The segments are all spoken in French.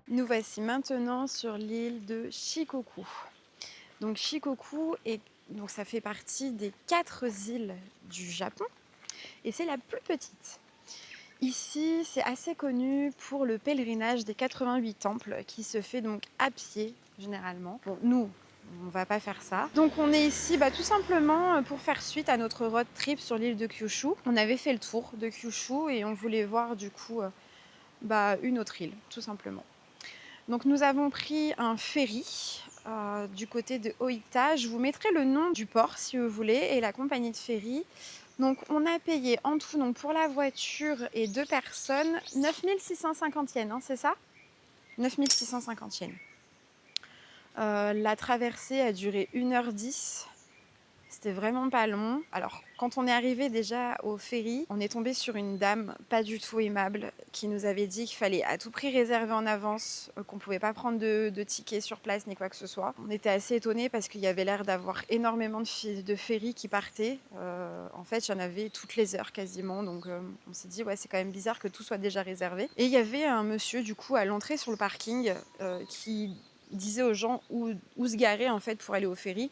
Nous voici maintenant sur l'île de Shikoku. Donc Shikoku ça fait partie des 4 îles du Japon et c'est la plus petite. Ici, c'est assez connu pour le pèlerinage des 88 temples qui se fait donc à pied généralement. Bon, nous, on va pas faire ça. Donc on est ici tout simplement pour faire suite à notre road trip sur l'île de Kyushu. On avait fait le tour de Kyushu et on voulait voir du coup une autre île, tout simplement. Donc nous avons pris un ferry du côté de Oita. Je vous mettrai le nom du port si vous voulez et la compagnie de ferry. Donc on a payé en tout donc, pour la voiture et 2 personnes 9650 yens, hein, c'est ça 9650 yens. La traversée a duré 1h10. C'était vraiment pas long. Alors, quand on est arrivé déjà au ferry, on est tombé sur une dame pas du tout aimable qui nous avait dit qu'il fallait à tout prix réserver en avance, qu'on pouvait pas prendre de tickets sur place ni quoi que ce soit. On était assez étonnés parce qu'il y avait l'air d'avoir énormément de ferries qui partaient. En fait, il y en avait toutes les heures quasiment. Donc, on s'est dit, ouais, c'est quand même bizarre que tout soit déjà réservé. Et il y avait un monsieur, du coup, à l'entrée sur le parking qui disait aux gens où se garer en fait pour aller au ferry.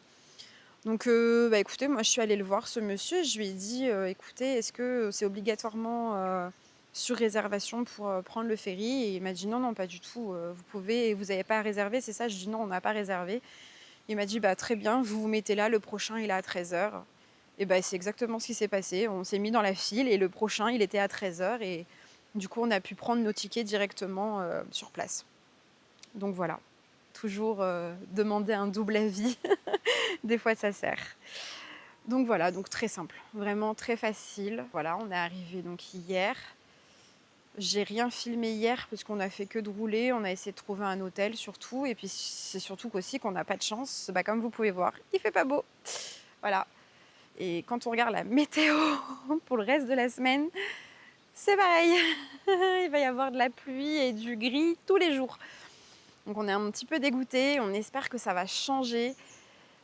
Donc écoutez, moi je suis allée le voir ce monsieur, je lui ai dit écoutez, est-ce que c'est obligatoirement sur réservation pour prendre le ferry? Et il m'a dit non, pas du tout, vous n'avez pas à réserver, c'est ça? Je dis non, on n'a pas réservé. Il m'a dit très bien, vous vous mettez là, le prochain il est à 13h. Et c'est exactement ce qui s'est passé, on s'est mis dans la file et le prochain il était à 13h et du coup on a pu prendre nos tickets directement sur place. Donc voilà, toujours demander un double avis. Des fois ça sert. Donc voilà, donc très simple, vraiment très facile. Voilà, on est arrivé donc hier. J'ai rien filmé hier parce qu'on a fait que de rouler, on a essayé de trouver un hôtel surtout. Et puis c'est surtout qu'aussi qu'on n'a pas de chance, comme vous pouvez voir, il fait pas beau. Voilà. Et quand on regarde la météo pour le reste de la semaine, c'est pareil. Il va y avoir de la pluie et du gris tous les jours. Donc on est un petit peu dégoûtés, on espère que ça va changer.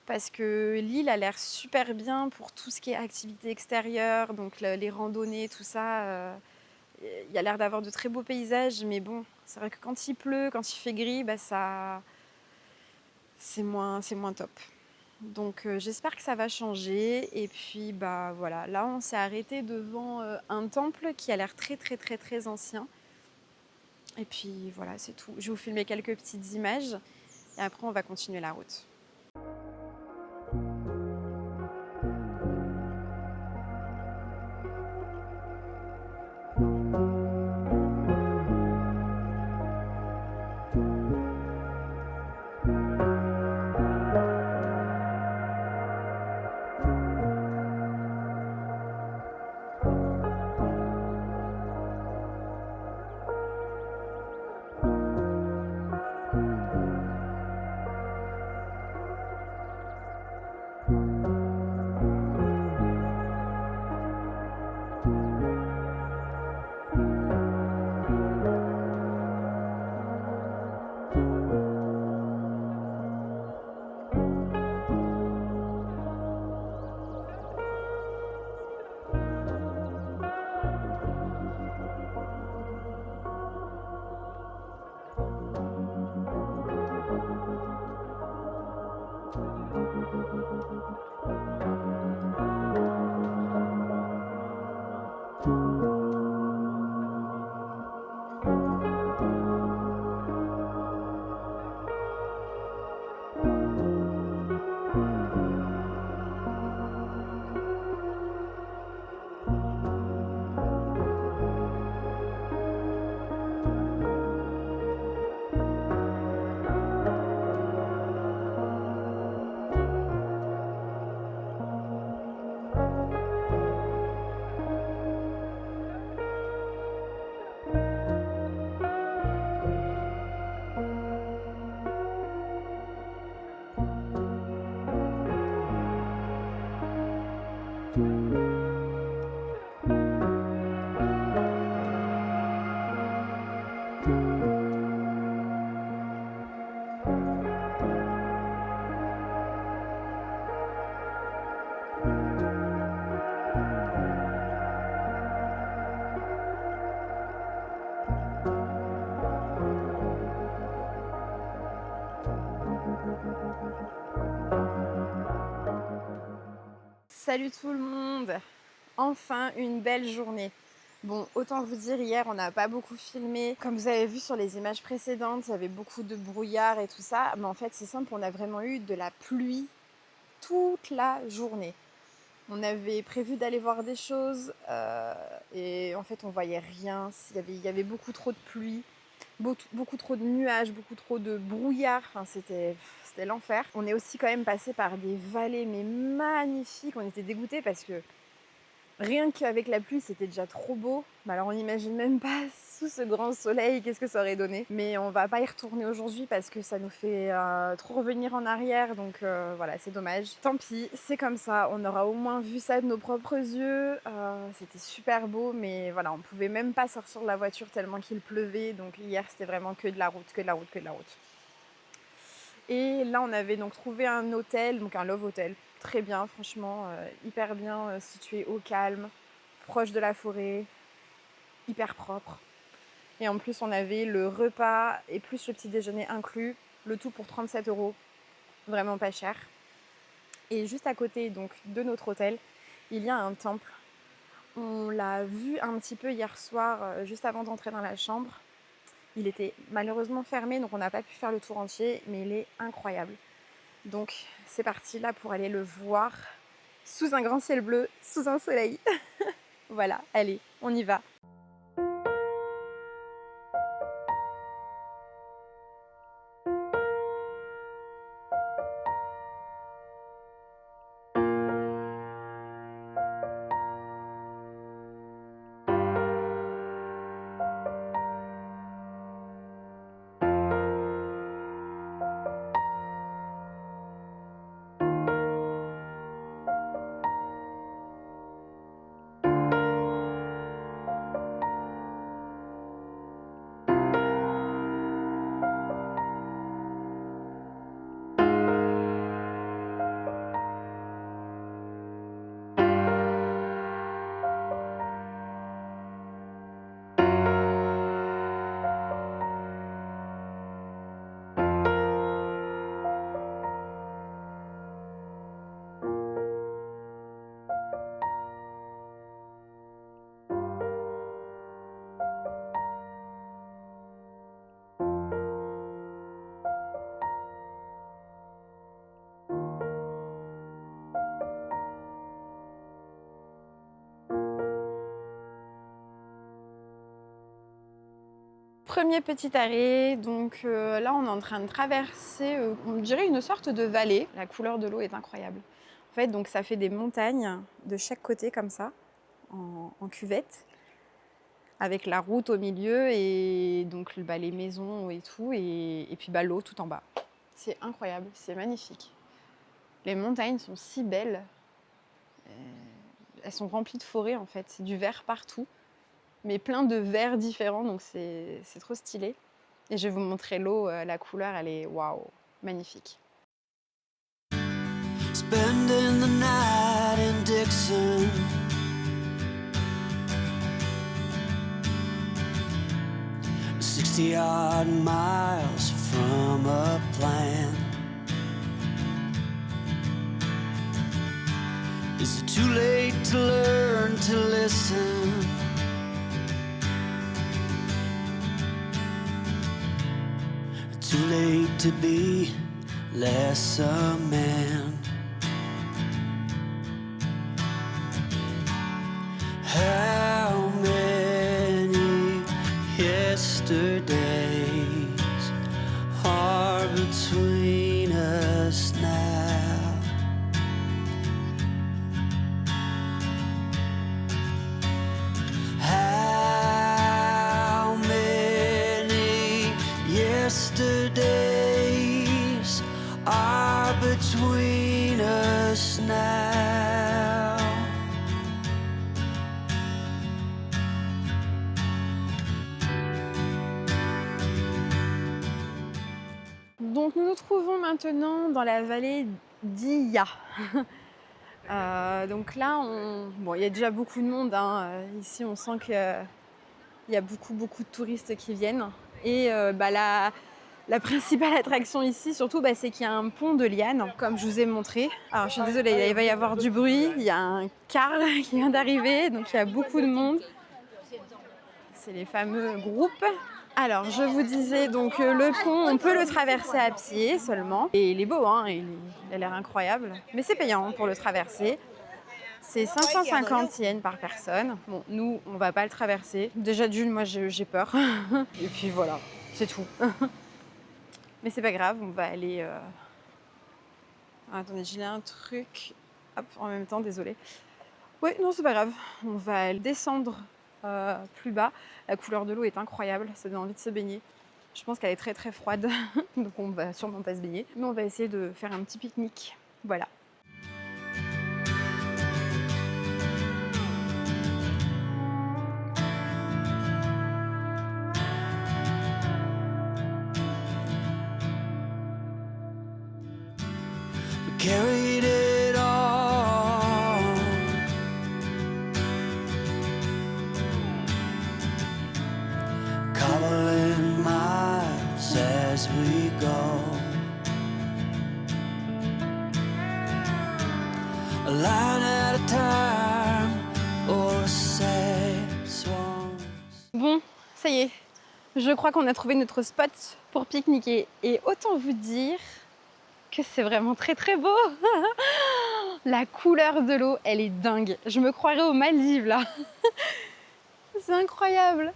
Parce que l'île a l'air super bien pour tout ce qui est activité extérieure, donc les randonnées, tout ça. Il y a l'air d'avoir de très beaux paysages, mais bon, c'est vrai que quand il pleut, quand il fait gris, c'est moins top. Donc j'espère que ça va changer. Et puis voilà, là on s'est arrêté devant un temple qui a l'air très très très très ancien. Et puis voilà, c'est tout. Je vais vous filmer quelques petites images et après on va continuer la route. Salut tout le monde! Enfin une belle journée. Bon, autant vous dire, hier on n'a pas beaucoup filmé. Comme vous avez vu sur les images précédentes, il y avait beaucoup de brouillard et tout ça. Mais en fait, c'est simple, on a vraiment eu de la pluie toute la journée. On avait prévu d'aller voir des choses et en fait on voyait rien. Il y avait beaucoup trop de pluie, beaucoup trop de nuages, beaucoup trop de brouillard. Enfin, c'était l'enfer. On est aussi quand même passé par des vallées mais magnifiques. On était dégoûtés parce que rien qu'avec la pluie, c'était déjà trop beau. Mais alors on n'imagine même pas sous ce grand soleil qu'est-ce que ça aurait donné. Mais on va pas y retourner aujourd'hui parce que ça nous fait trop revenir en arrière. Donc voilà, c'est dommage. Tant pis, c'est comme ça. On aura au moins vu ça de nos propres yeux. C'était super beau, mais voilà, on pouvait même pas sortir de la voiture tellement qu'il pleuvait. Donc hier, c'était vraiment que de la route, que de la route, que de la route. Et là, on avait donc trouvé un hôtel, donc un Love Hotel. Très bien, franchement, hyper bien situé au calme, proche de la forêt, hyper propre. Et en plus, on avait le repas et plus le petit déjeuner inclus, le tout pour 37 €, vraiment pas cher. Et juste à côté donc de notre hôtel, il y a un temple. On l'a vu un petit peu hier soir, juste avant d'entrer dans la chambre. Il était malheureusement fermé, donc on n'a pas pu faire le tour entier, mais il est incroyable. Donc c'est parti là pour aller le voir sous un grand ciel bleu, sous un soleil. Voilà, allez, on y va. Premier petit arrêt, donc là on est en train de traverser, on dirait une sorte de vallée. La couleur de l'eau est incroyable. En fait, donc ça fait des montagnes de chaque côté comme ça, en cuvette, avec la route au milieu et donc les maisons et tout, et puis l'eau tout en bas. C'est incroyable, c'est magnifique. Les montagnes sont si belles, elles sont remplies de forêts en fait, c'est du vert partout, mais plein de verts différents, donc c'est trop stylé. Et je vais vous montrer l'eau, la couleur, elle est waouh, magnifique. Spending the night in Dixon, 60-odd miles from a plan. Is it too late to learn to listen? Too late to be less a man. How many yesterdays are between us now? How many yesterdays are between us now? Donc nous nous trouvons maintenant dans la vallée d'Iya. Donc là, il y a déjà beaucoup de monde, hein. Ici, on sent qu'il y a beaucoup de touristes qui viennent. Et La principale attraction ici, surtout, c'est qu'il y a un pont de lianes, comme je vous ai montré. Alors, je suis désolée, il va y avoir du bruit. Il y a un car qui vient d'arriver, donc il y a beaucoup de monde. C'est les fameux groupes. Alors, je vous disais, donc le pont, on peut le traverser à pied seulement. Et il est beau, hein, il a l'air incroyable. Mais c'est payant pour le traverser. C'est 550 yens par personne. Bon, nous, on va pas le traverser. Déjà d'une, moi, j'ai peur. Et puis voilà, c'est tout. Mais c'est pas grave, on va aller... Attendez, j'ai un truc... Hop, en même temps, désolée. Oui, non, c'est pas grave. On va descendre plus bas. La couleur de l'eau est incroyable, ça donne envie de se baigner. Je pense qu'elle est très très froide, donc on va sûrement pas se baigner. Mais on va essayer de faire un petit pique-nique. Voilà. We carried it all. Cobbling miles as we go. A line at a time, or a sad swan. Bon, ça y est. Je crois qu'on a trouvé notre spot pour pique-niquer. Et autant vous dire que c'est vraiment très très beau. La couleur de l'eau, elle est dingue. Je me croirais aux Maldives là. C'est incroyable.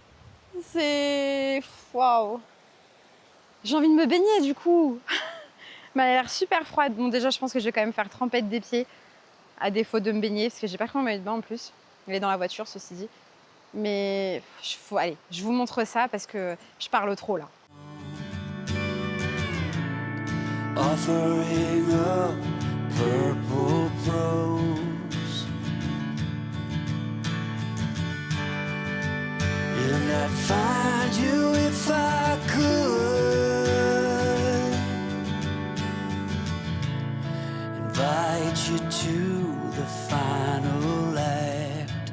C'est... Waouh. J'ai envie de me baigner du coup. Mais elle a l'air super froide. Bon, déjà, je pense que je vais quand même faire trempette des pieds à défaut de me baigner parce que j'ai pas pris mon maillot de bain en plus. Il est dans la voiture, ceci dit. Mais allez, je vous montre ça parce que je parle trop là. Offering up purple prose, and I'd find you if I could, invite you to the final act,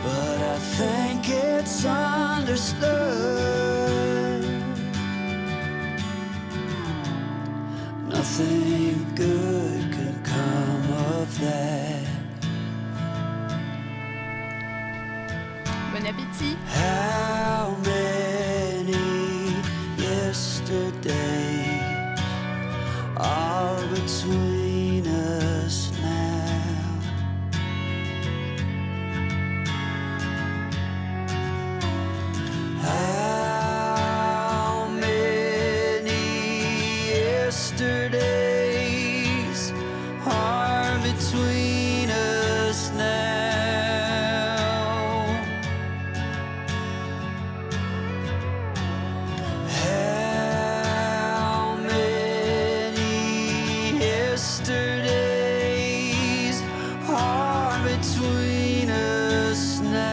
but I think it's understood. Nothing good can come of that. Bon appétit. How many yesterdays are between us now? How many yesterdays are between us now? How many yesterdays are between us now?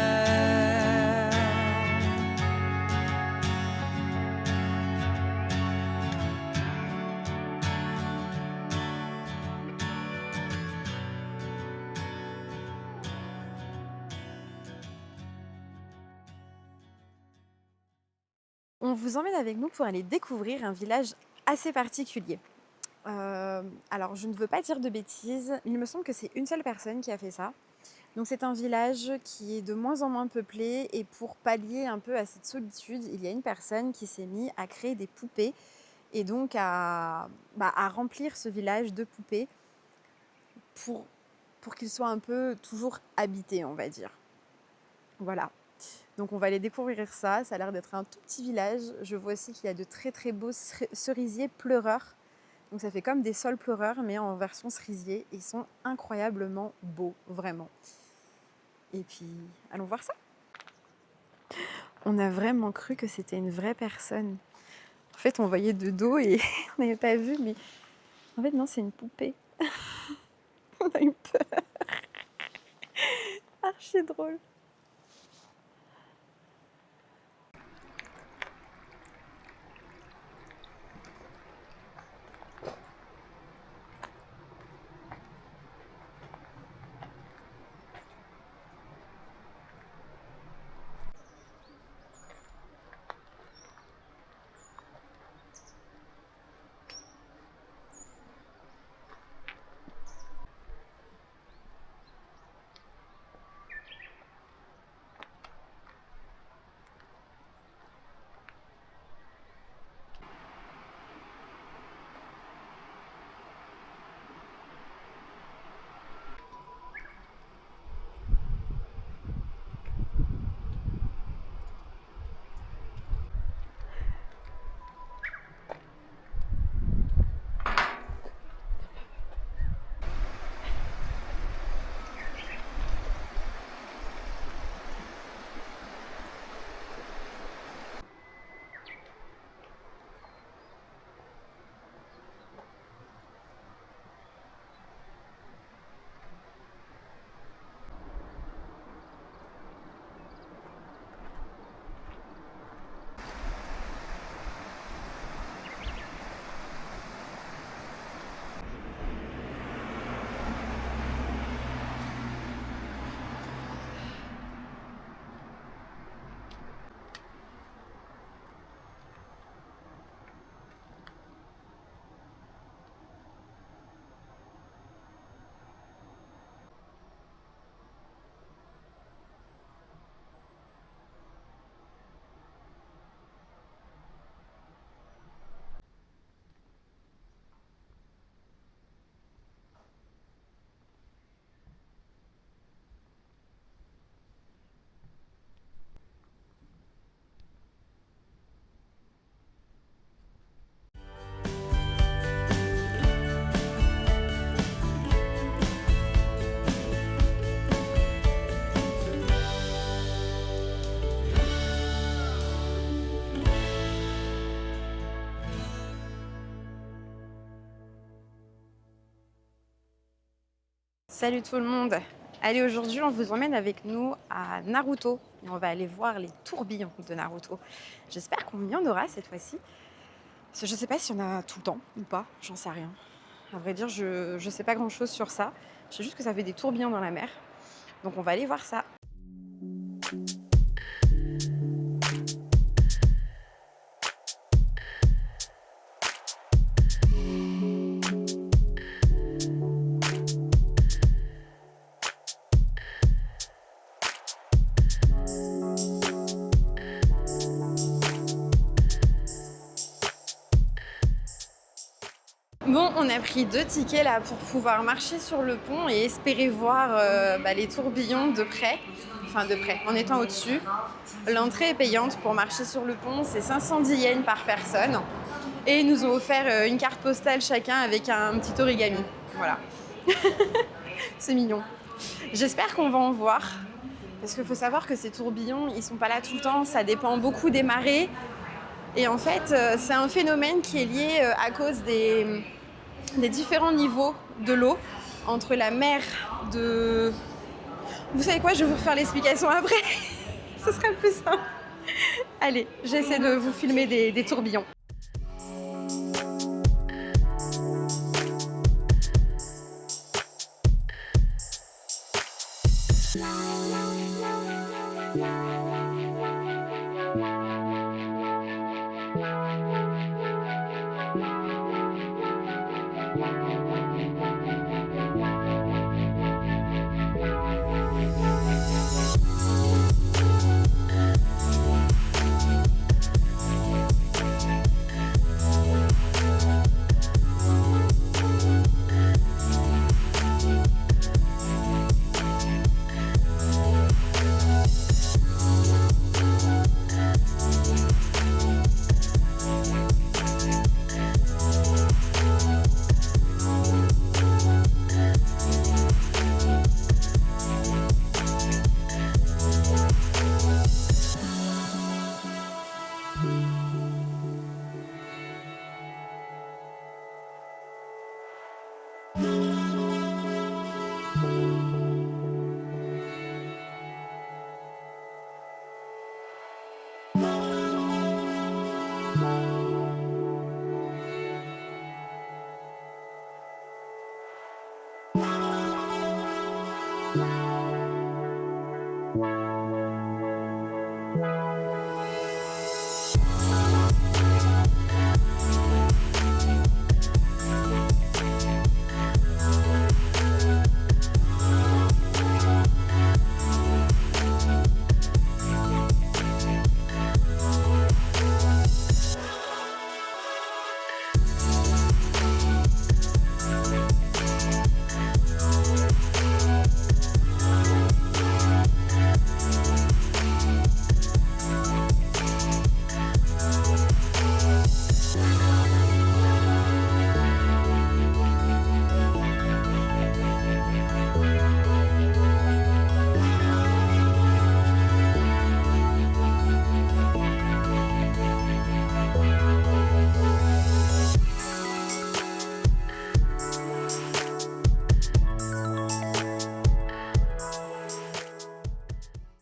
On vous emmène avec nous pour aller découvrir un village assez particulier. Alors, je ne veux pas dire de bêtises, il me semble que c'est une seule personne qui a fait ça. Donc, c'est un village qui est de moins en moins peuplé et pour pallier un peu à cette solitude, il y a une personne qui s'est mise à créer des poupées et donc à remplir ce village de poupées pour qu'il soit un peu toujours habité, on va dire. Voilà. Donc on va aller découvrir ça, ça a l'air d'être un tout petit village. Je vois aussi qu'il y a de très très beaux cerisiers pleureurs. Donc ça fait comme des sols pleureurs mais en version cerisier. Ils sont incroyablement beaux, vraiment. Et puis, allons voir ça. On a vraiment cru que c'était une vraie personne. En fait, on voyait de dos et on n'avait pas vu, mais en fait non, c'est une poupée. On a eu peur. Archi drôle. Salut tout le monde. Allez, aujourd'hui, on vous emmène avec nous à Naruto et on va aller voir les tourbillons de Naruto. J'espère qu'on y en aura cette fois-ci. Parce que je sais pas s'il y en a tout le temps ou pas, j'en sais rien. À vrai dire, je sais pas grand-chose sur ça. Je sais juste que ça fait des tourbillons dans la mer. Donc on va aller voir ça. Bon, on a pris 2 tickets là pour pouvoir marcher sur le pont et espérer voir les tourbillons de près. Enfin de près, en étant au-dessus. L'entrée est payante pour marcher sur le pont, c'est 510 yens par personne. Et ils nous ont offert une carte postale chacun avec un petit origami. Voilà. C'est mignon. J'espère qu'on va en voir. Parce qu'il faut savoir que ces tourbillons, ils sont pas là tout le temps, ça dépend beaucoup des marées. Et en fait, c'est un phénomène qui est lié à cause des différents niveaux de l'eau entre la mer de... Vous savez quoi, je vais vous refaire l'explication après. Ce sera plus simple. Allez, j'essaie de vous filmer des tourbillons.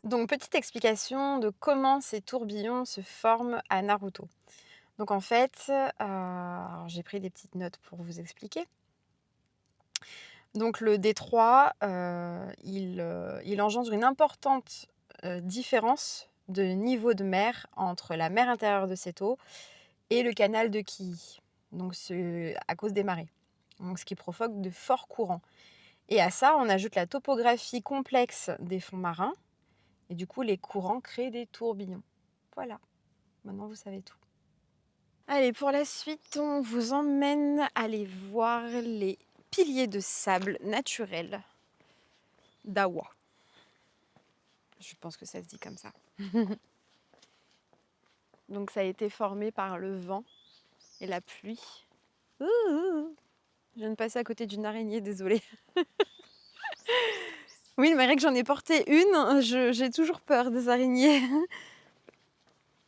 Donc, petite explication de comment ces tourbillons se forment à Naruto. Donc, en fait, alors j'ai pris des petites notes pour vous expliquer. Donc, le détroit, il engendre une importante différence de niveau de mer entre la mer intérieure de Seto et le canal de Kii. Donc, c'est à cause des marées. Donc, ce qui provoque de forts courants. Et à ça, on ajoute la topographie complexe des fonds marins. Et du coup, les courants créent des tourbillons. Voilà, maintenant vous savez tout. Allez, pour la suite, on vous emmène aller voir les piliers de sable naturels d'Awa. Je pense que ça se dit comme ça. Donc ça a été formé par le vent et la pluie. Ouh, je viens de passer à côté d'une araignée, désolée. Oui, malgré que j'en ai porté une, j'ai toujours peur des araignées.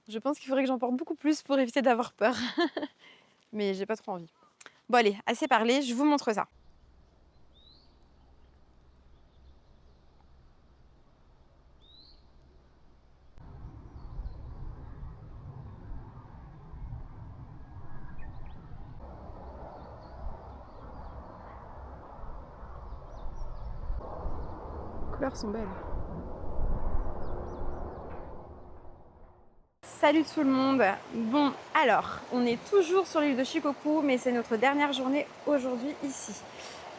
Je pense qu'il faudrait que j'en porte beaucoup plus pour éviter d'avoir peur. Mais j'ai pas trop envie. Bon allez, assez parlé, je vous montre ça. fleurs sont belles. Salut tout le monde. Bon, alors, on est toujours sur l'île de Shikoku, mais c'est notre dernière journée aujourd'hui ici.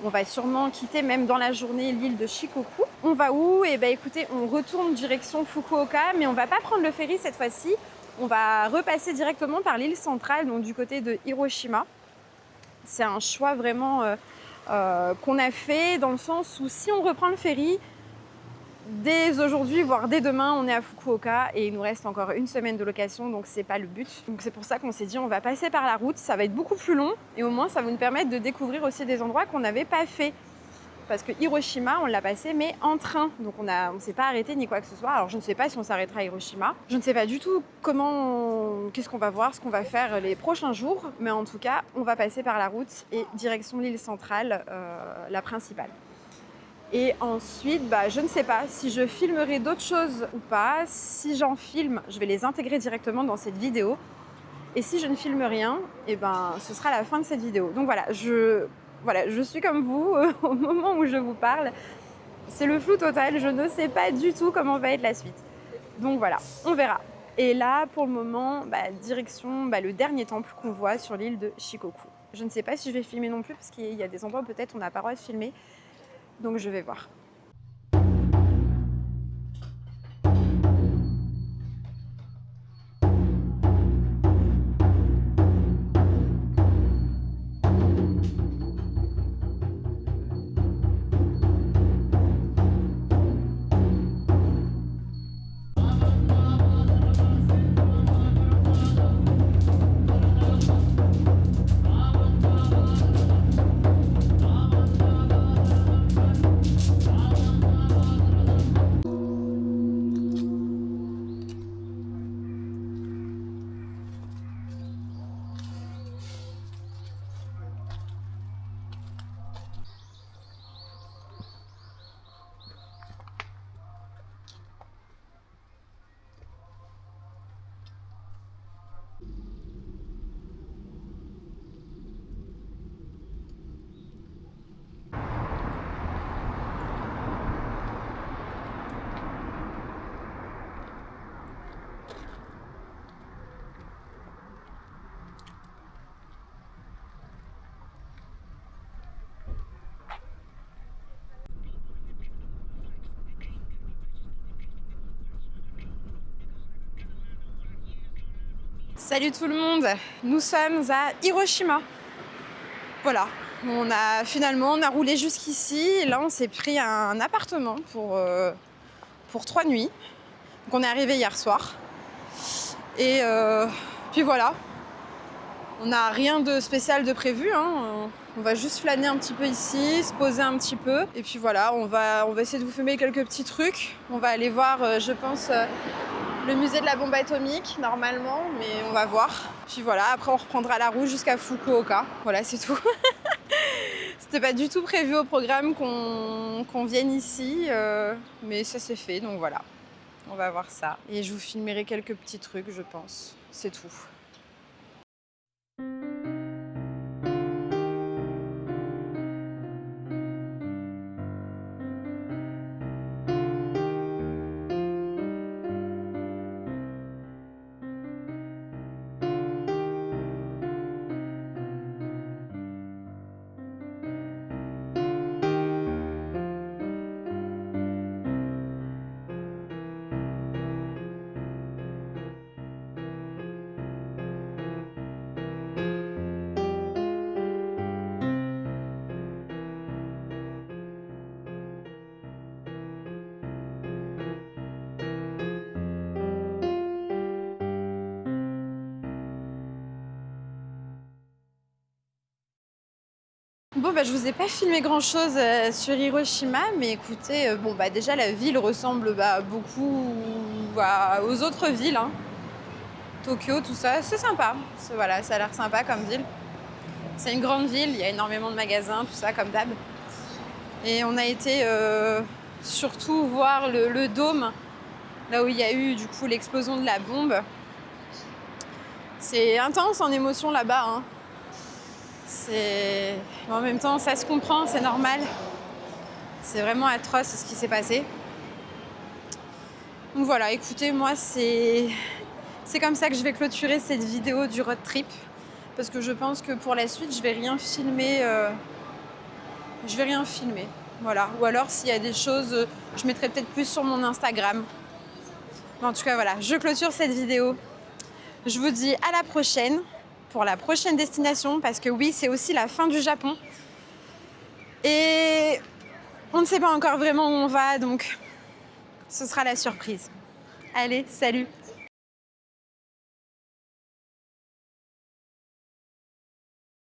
On va sûrement quitter même dans la journée l'île de Shikoku. On va où? Eh bien écoutez, on retourne direction Fukuoka, mais on va pas prendre le ferry cette fois-ci. On va repasser directement par l'île centrale, donc du côté de Hiroshima. C'est un choix vraiment qu'on a fait dans le sens où si on reprend le ferry, dès aujourd'hui, voire dès demain, on est à Fukuoka et il nous reste encore une semaine de location, donc c'est pas le but. Donc c'est pour ça qu'on s'est dit on va passer par la route, ça va être beaucoup plus long et au moins ça va nous permettre de découvrir aussi des endroits qu'on n'avait pas fait. Parce que Hiroshima, on l'a passé mais en train, donc on s'est pas arrêté ni quoi que ce soit. Alors je ne sais pas si on s'arrêtera à Hiroshima, je ne sais pas du tout qu'est-ce qu'on va voir, ce qu'on va faire les prochains jours, mais en tout cas on va passer par la route et direction l'île centrale, la principale. Et ensuite, je ne sais pas si je filmerai d'autres choses ou pas. Si j'en filme, je vais les intégrer directement dans cette vidéo. Et si je ne filme rien, ce sera la fin de cette vidéo. Donc voilà, je suis comme vous au moment où je vous parle. C'est le flou total, je ne sais pas du tout comment va être la suite. Donc voilà, on verra. Et là, pour le moment, direction le dernier temple qu'on voit sur l'île de Shikoku. Je ne sais pas si je vais filmer non plus, parce qu'il y a des endroits où peut-être on n'a pas le droit de filmer. Donc je vais voir. Salut tout le monde, nous sommes à Hiroshima. Voilà, on a roulé jusqu'ici et là on s'est pris un appartement pour 3 nuits. Donc on est arrivé hier soir. Et puis voilà, on n'a rien de spécial de prévu, hein. On va juste flâner un petit peu ici, se poser un petit peu. Et puis voilà, on va essayer de vous filmer quelques petits trucs. On va aller voir, je pense, le musée de la bombe atomique, normalement, mais on va voir. Puis voilà, après on reprendra la route jusqu'à Fukuoka. Voilà, c'est tout. C'était pas du tout prévu au programme qu'on vienne ici, mais ça s'est fait, donc voilà. On va voir ça. Et je vous filmerai quelques petits trucs, je pense. C'est tout. Bon, je vous ai pas filmé grand chose sur Hiroshima, mais écoutez, déjà la ville ressemble beaucoup aux autres villes, hein. Tokyo, tout ça, c'est sympa. Voilà, ça a l'air sympa comme ville. C'est une grande ville, il y a énormément de magasins, tout ça, comme d'hab. Et on a été surtout voir le dôme, là où il y a eu du coup l'explosion de la bombe. C'est intense en émotion là-bas, hein. En même temps, ça se comprend, c'est normal. C'est vraiment atroce ce qui s'est passé. Donc voilà, écoutez, moi c'est comme ça que je vais clôturer cette vidéo du road trip. Parce que je pense que pour la suite, je vais rien filmer. Voilà. Ou alors s'il y a des choses, je mettrai peut-être plus sur mon Instagram. Mais en tout cas, voilà, je clôture cette vidéo. Je vous dis à la prochaine pour la prochaine destination. Parce que oui, c'est aussi la fin du Japon. Et on ne sait pas encore vraiment où on va, donc ce sera la surprise. Allez, salut!